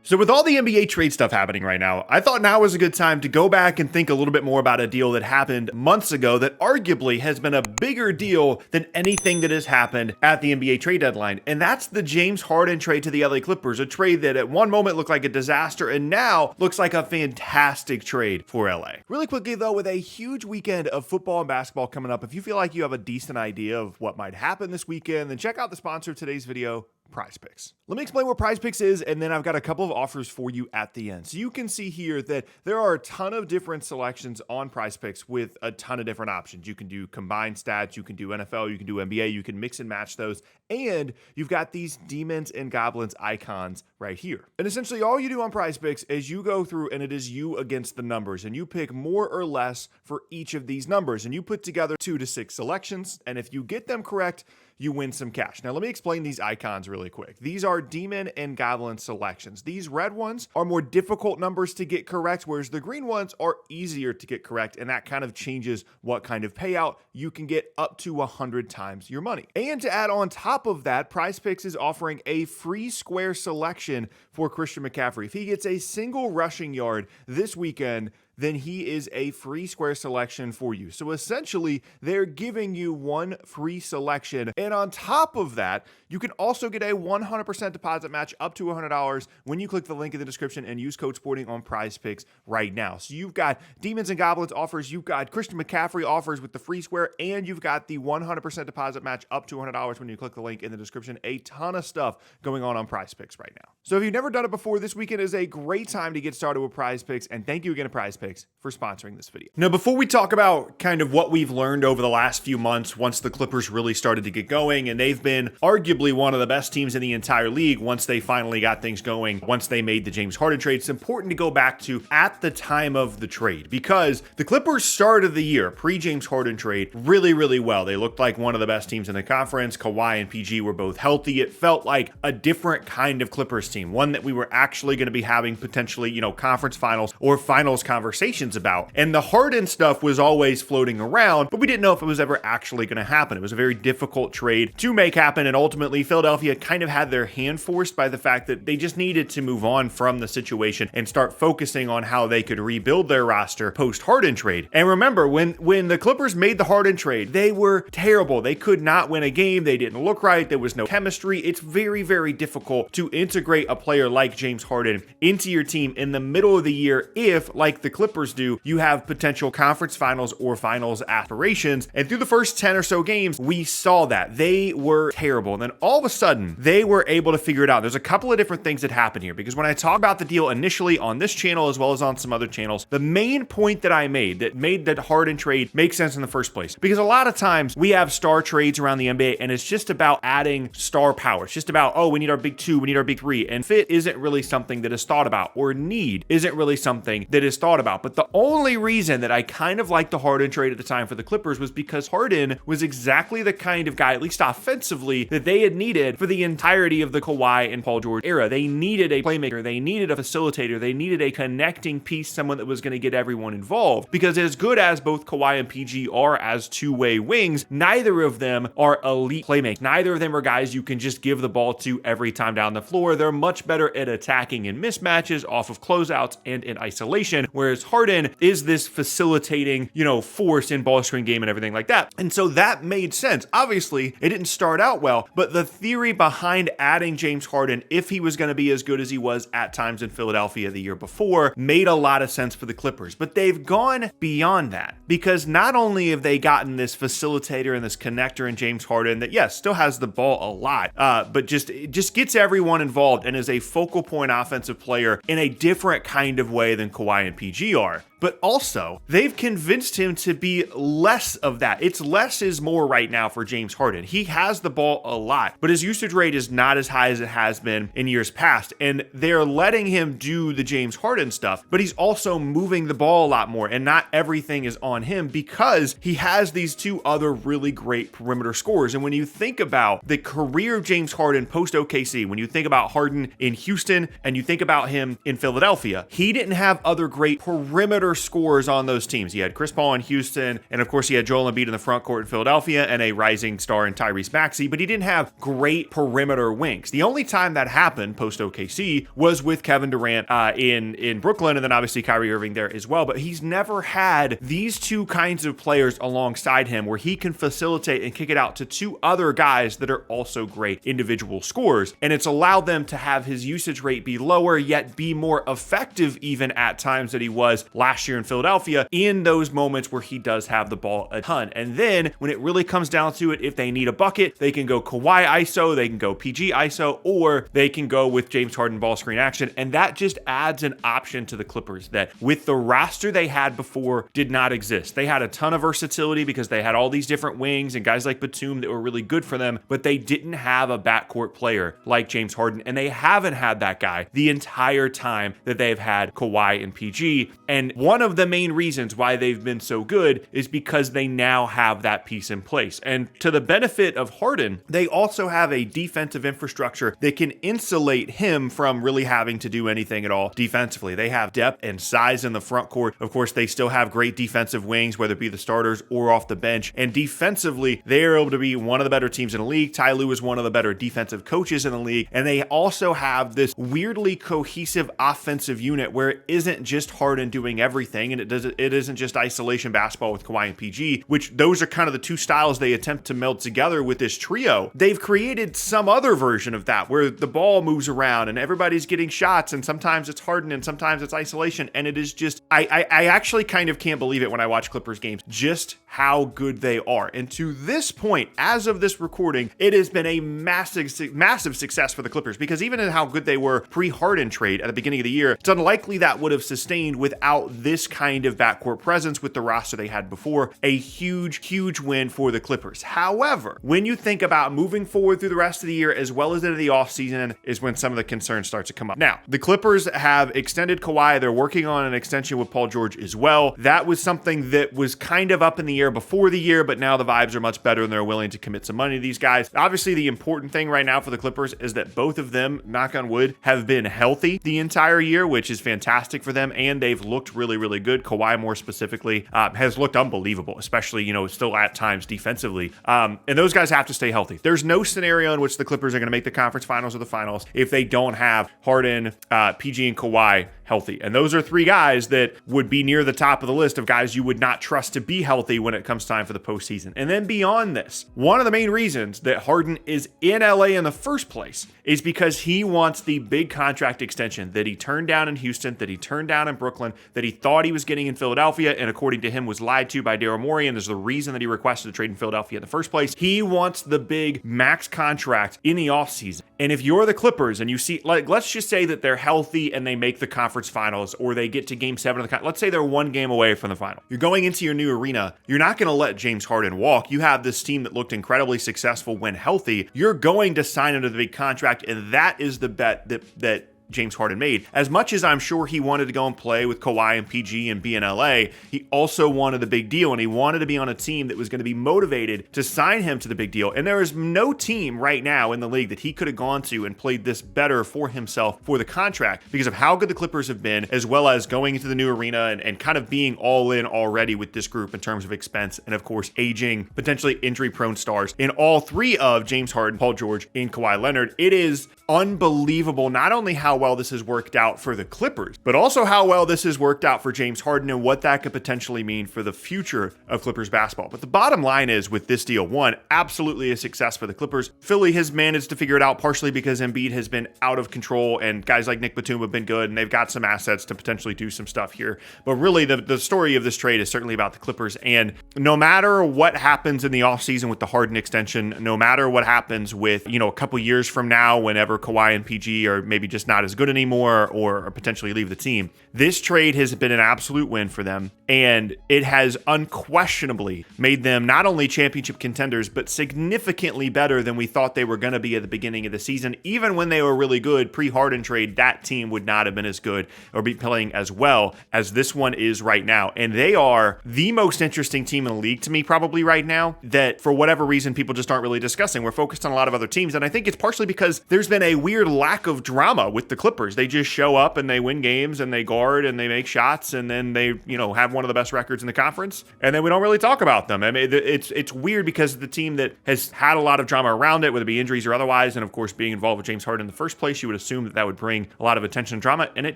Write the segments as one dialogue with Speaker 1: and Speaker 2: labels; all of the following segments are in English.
Speaker 1: So with all the NBA trade stuff happening right now, I thought now was a good time to go back and think a little bit more about a deal that happened months ago that arguably has been a bigger deal than anything that has happened at the NBA trade deadline. And that's the James Harden trade to the LA Clippers, a trade that at one moment looked like a disaster and now looks like a fantastic trade for LA. Really quickly though, with a huge weekend of football and basketball coming up, if you feel like you have a decent idea of what might happen this weekend, then check out the sponsor of today's video, Prize Picks. Let me explain what Prize Picks is, and then I've got a couple of offers for you at the end. So you can see here that there are a ton of different selections on Prize Picks with a ton of different options. You can do combined stats, you can do NFL, you can do NBA, you can mix and match those, and you've got these demons and goblins icons right here. And essentially all you do on Prize Picks is you go through and it is you against the numbers, and you pick more or less for each of these numbers, and you put together 2 to 6 selections, and if you get them correct, you win some cash. Now, let me explain these icons really quick. These are demon and goblin selections. These red ones are more difficult numbers to get correct, whereas the green ones are easier to get correct, and that kind of changes what kind of payout you can get, up to 100 times your money. And to add on top of that, Prize Picks is offering a free square selection for Christian McCaffrey. If he gets a single rushing yard this weekend, then he is a free square selection for you. So essentially, they're giving you one free selection. And on top of that, you can also get a 100% deposit match up to $100 when you click the link in the description and use code SPORTING on Prize Picks right now. So you've got Demons and Goblins offers, you've got Christian McCaffrey offers with the free square, and you've got the 100% deposit match up to $100 when you click the link in the description. A ton of stuff going on Prize Picks right now. So if you've never done it before, this weekend is a great time to get started with Prize Picks, and thank you again to Prize Picks for sponsoring this video. Now, before we talk about kind of what we've learned over the last few months once the Clippers really started to get going, and they've been arguably one of the best teams in the entire league once they finally got things going, once they made the James Harden trade, it's important to go back to at the time of the trade, because the Clippers started the year pre-James Harden trade really, really well. They looked like one of the best teams in the conference. Kawhi and PG were both healthy. It felt like a different kind of Clippers team, one that we were actually going to be having potentially, conference finals or finals conversations about. And the Harden stuff was always floating around, but we didn't know if it was ever actually going to happen. It was a very difficult trade to make happen, and ultimately Philadelphia kind of had their hand forced by the fact that they just needed to move on from the situation and start focusing on how they could rebuild their roster post-Harden trade. And remember, when the Clippers made the Harden trade, they were terrible. They could not win a game. They didn't look right. There was no chemistry. It's very, very difficult to integrate a player like James Harden into your team in the middle of the year if, like the Clippers do, you have potential conference finals or finals aspirations. And through the first 10 or so games, we saw that. They were terrible. And then all of a sudden, they were able to figure it out. There's a couple of different things that happened here, because when I talk about the deal initially on this channel as well as on some other channels, the main point that I made that Harden trade make sense in the first place, because a lot of times we have star trades around the NBA and it's just about adding star power. It's just about, we need our big 2, we need our big 3, and fit isn't really something that is thought about, or need isn't really something that is thought about. But the only reason that I kind of liked the Harden trade at the time for the Clippers was because Harden was exactly the kind of guy, at least offensively, that they had needed for the entirety of the Kawhi and Paul George era. They needed a playmaker, they needed a facilitator, they needed a connecting piece, someone that was going to get everyone involved. Because as good as both Kawhi and PG are as two-way wings, neither of them are elite playmakers. Neither of them are guys you can just give the ball to every time down the floor. They're much better at attacking in mismatches, off of closeouts, and in isolation, whereas Harden is this facilitating, force in ball screen game and everything like that. And so that made sense. Obviously, it didn't start out well, but the theory behind adding James Harden, if he was going to be as good as he was at times in Philadelphia the year before, made a lot of sense for the Clippers. But they've gone beyond that, because not only have they gotten this facilitator and this connector in James Harden that, yes, still has the ball a lot, but just gets everyone involved and is a focal point offensive player in a different kind of way than Kawhi and PG are. But also, they've convinced him to be less of that. It's less is more right now for James Harden. He has the ball a lot, but his usage rate is not as high as it has been in years past. And they're letting him do the James Harden stuff, but he's also moving the ball a lot more, and not everything is on him because he has these 2 other really great perimeter scorers. And when you think about the career of James Harden post OKC, when you think about Harden in Houston and you think about him in Philadelphia, he didn't have other great perimeter perimeter scorers on those teams. He had Chris Paul in Houston, and of course he had Joel Embiid in the front court in Philadelphia, and a rising star in Tyrese Maxey, but he didn't have great perimeter wings. The only time that happened post OKC was with Kevin Durant in Brooklyn, and then obviously Kyrie Irving there as well. But he's never had these two kinds of players alongside him where he can facilitate and kick it out to two other guys that are also great individual scorers. And it's allowed them to have his usage rate be lower, yet be more effective even at times that he was last year in Philadelphia in those moments where he does have the ball a ton. And then when it really comes down to it, if they need a bucket, they can go Kawhi ISO, they can go PG ISO, or they can go with James Harden ball screen action. And that just adds an option to the Clippers that with the roster they had before did not exist. They had a ton of versatility because they had all these different wings and guys like Batum that were really good for them, but they didn't have a backcourt player like James Harden, and they haven't had that guy the entire time that they've had Kawhi and PG. And one of the main reasons why they've been so good is because they now have that piece in place. And to the benefit of Harden, they also have a defensive infrastructure that can insulate him from really having to do anything at all defensively. They have depth and size in the front court. Of course, they still have great defensive wings, whether it be the starters or off the bench. And defensively, they are able to be one of the better teams in the league. Ty Lue is one of the better defensive coaches in the league. And they also have this weirdly cohesive offensive unit where it isn't just Harden doing everything, and it isn't just isolation basketball with Kawhi and PG, which those are kind of the two styles they attempt to meld together with this trio. They've created some other version of that where the ball moves around and everybody's getting shots, and sometimes it's Harden and sometimes it's isolation. And it is just, I actually kind of can't believe it when I watch Clippers games, just how good they are. And to this point, as of this recording, it has been a massive success for the Clippers, because even in how good they were pre-Harden trade at the beginning of the year, it's unlikely that would have sustained without this kind of backcourt presence with the roster they had before. A huge win for the Clippers. However, when you think about moving forward through the rest of the year as well as into the offseason is when some of the concerns start to come up. Now, the Clippers have extended Kawhi. They're working on an extension with Paul George as well. That was something that was kind of up in the air before the year, but now the vibes are much better and they're willing to commit some money to these guys. Obviously, the important thing right now for the Clippers is that both of them, knock on wood, have been healthy the entire year, which is fantastic for them, and they've looked really good. Kawhi more specifically has looked unbelievable, especially, still at times defensively. And those guys have to stay healthy. There's no scenario in which the Clippers are going to make the conference finals or the finals if they don't have Harden, PG, and Kawhi healthy. And those are three guys that would be near the top of the list of guys you would not trust to be healthy when it comes time for the postseason. And then beyond this, one of the main reasons that Harden is in LA in the first place is because he wants the big contract extension that he turned down in Houston, that he turned down in Brooklyn, that he thought he was getting in Philadelphia, and according to him was lied to by Daryl Morey, and there's the reason that he requested a trade in Philadelphia in the first place. He wants the big max contract in the offseason. And if you're the Clippers and you see, let's just say that they're healthy and they make the conference finals, or they get to game 7 of the let's say they're one game away from the final. You're going into your new arena. You're not going to let James Harden walk. You have this team that looked incredibly successful when healthy. You're going to sign under the big contract, and that is the bet that James Harden made. As much as I'm sure he wanted to go and play with Kawhi and PG and be in LA, he also wanted the big deal, and he wanted to be on a team that was going to be motivated to sign him to the big deal. And there is no team right now in the league that he could have gone to and played this better for himself for the contract because of how good the Clippers have been, as well as going into the new arena and kind of being all in already with this group in terms of expense and, of course, aging, potentially injury-prone stars in all three of James Harden, Paul George, and Kawhi Leonard. It is unbelievable not only how well this has worked out for the Clippers, but also how well this has worked out for James Harden and what that could potentially mean for the future of Clippers basketball. But the bottom line is, with this deal, one, absolutely a success for the Clippers. Philly has managed to figure it out partially because Embiid has been out of control and guys like Nick Batum have been good and they've got some assets to potentially do some stuff here. But really the story of this trade is certainly about the Clippers, and no matter what happens in the offseason with the Harden extension, no matter what happens with, a couple years from now, whenever Kawhi and PG are maybe just not as good anymore or potentially leave the team, this trade has been an absolute win for them, and it has unquestionably made them not only championship contenders, but significantly better than we thought they were going to be at the beginning of the season. Even when they were really good pre-Harden trade, that team would not have been as good or be playing as well as this one is right now. And they are the most interesting team in the league to me probably right now, that for whatever reason people just aren't really discussing. We're focused on a lot of other teams, and I think it's partially because there's been been a weird lack of drama with the Clippers. They just show up and they win games and they guard and they make shots and then they, have one of the best records in the conference. And then we don't really talk about them. I mean, it's weird because the team that has had a lot of drama around it, whether it be injuries or otherwise, and of course being involved with James Harden in the first place, you would assume that would bring a lot of attention and drama, and it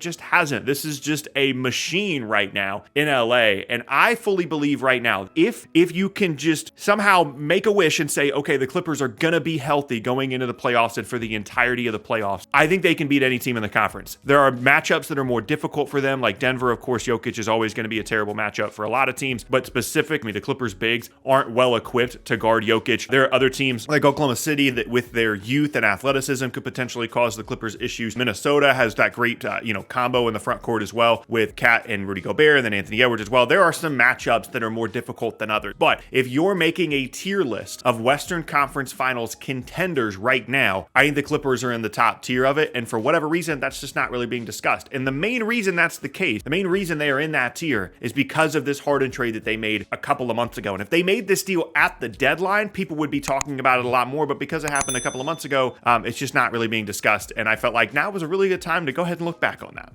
Speaker 1: just hasn't. This is just a machine right now in LA, and I fully believe right now, if you can just somehow make a wish and say, okay, the Clippers are gonna be healthy going into the playoffs and for the entirety of the playoffs, I think they can beat any team in the conference. There are matchups that are more difficult for them, like Denver, of course. Jokic is always going to be a terrible matchup for a lot of teams, but specifically the Clippers bigs aren't well equipped to guard Jokic. There are other teams like Oklahoma City that with their youth and athleticism could potentially cause the Clippers issues. Minnesota has that great combo in the front court as well with Kat and Rudy Gobert and then Anthony Edwards as well. There are some matchups that are more difficult than others, but if you're making a tier list of Western Conference Finals contenders right now, I think the Clippers are in the top tier of it, and for whatever reason, that's just not really being discussed. And the main reason that's the case, the main reason they are in that tier is because of this Harden trade that they made a couple of months ago. And if they made this deal at the deadline, people would be talking about it a lot more, but because it happened a couple of months ago, it's just not really being discussed. And I felt like now was a really good time to go ahead and look back on that.